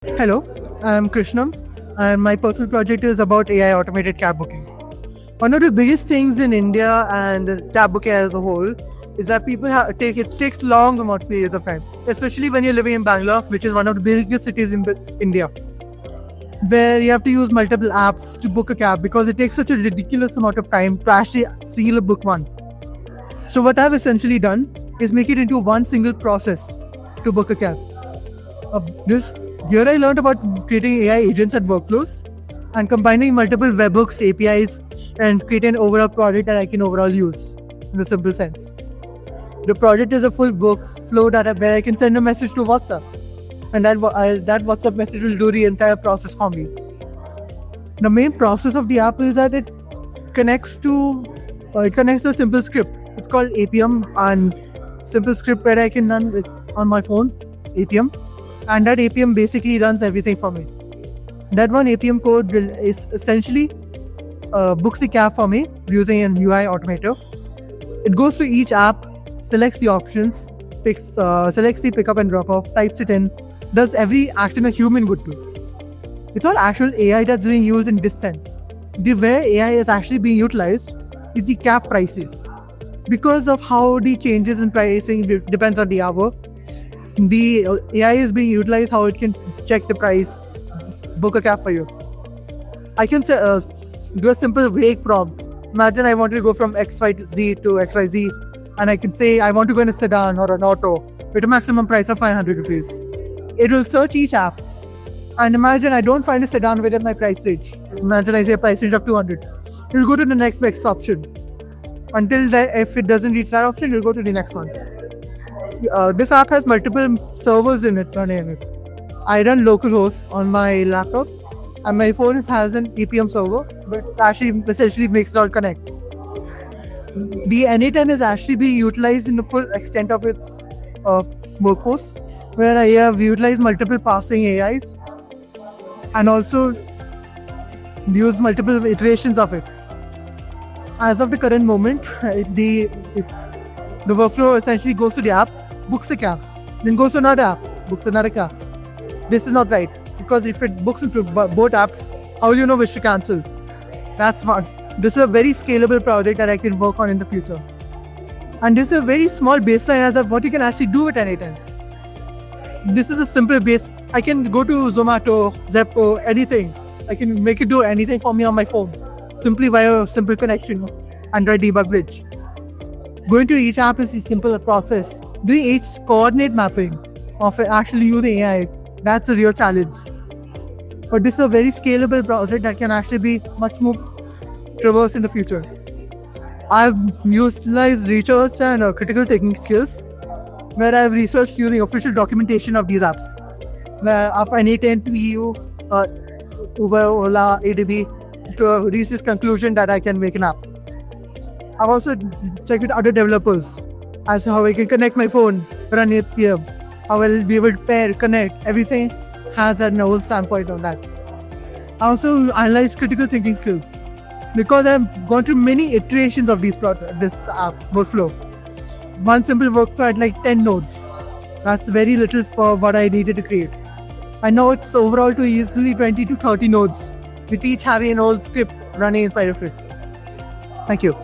Hello, I'm Krishnam, and my personal project is about AI automated cab booking. One of the biggest things in India and cab booking as a whole is that it takes long amount of periods of time, especially when you're living in Bangalore, which is one of the biggest cities in India, where you have to use multiple apps to book a cab because it takes such a ridiculous amount of time to actually seal a book one. So what I've essentially done is make it into one single process to book a cab. This Here I learned about creating AI agents and workflows and combining multiple webhooks, APIs, and create an overall project that I can overall use in a simple sense. The project is a full workflow where I can send a message to WhatsApp, and that WhatsApp message will do the entire process for me. The main process of the app is that it connects a simple script. It's called APM, and simple script where I can run it on my phone, APM. And that APM basically runs everything for me. That one APM code is essentially books the cab for me using an UI automator. It goes to each app, selects the options, selects the pickup and drop off, types it in, does every action a human would do. It's not actual AI that's being used in this sense. Where AI is actually being utilized is the cab prices. Because of how the changes in pricing depends on the hour, the AI is being utilized how it can check the price, book a cab for you. I can say, do a simple vague prompt. Imagine I want to go from XYZ to XYZ, and I can say I want to go in a sedan or an auto with a maximum price of 500 rupees. It will search each app, and imagine I don't find a sedan within my price range. Imagine I say a price range of 200. It will go to the next best option. If it doesn't reach that option, it will go to the next one. This app has multiple servers running in it. I run local hosts on my laptop, and my phone has an APM server, but actually essentially makes it all connect. The N8N is actually being utilized in the full extent of its workforce, where I have utilized multiple passing AIs and also used multiple iterations of it. As of the current moment, the workflow essentially goes to the app, books a cab, then goes to another app, books another cab. This is not right, because if it books into both apps, how will you know which to cancel? That's smart. This is a very scalable project that I can work on in the future. And this is a very small baseline as of what you can actually do with N8N. This is a simple base. I can go to Zomato, Zepto, anything. I can make it do anything for me on my phone, simply via a simple connection, Android debug bridge. Going to each app is a simple process. Doing each coordinate mapping of actually using AI, that's a real challenge. But this is a very scalable project that can actually be much more traversed in the future. I've utilized research and critical thinking skills, where I've researched using official documentation of these apps, where I've N8N to EU, Uber, Ola, ADB, to reach this conclusion that I can make an app. I've also checked with other developers as to how I can connect my phone, run APM, how I'll be able to pair, connect, everything has an old standpoint on that. I also analyze critical thinking skills because I've gone through many iterations of this app workflow. One simple workflow had like 10 nodes. That's very little for what I needed to create. I know it's overall to easily 20 to 30 nodes, with each having an old script running inside of it. Thank you.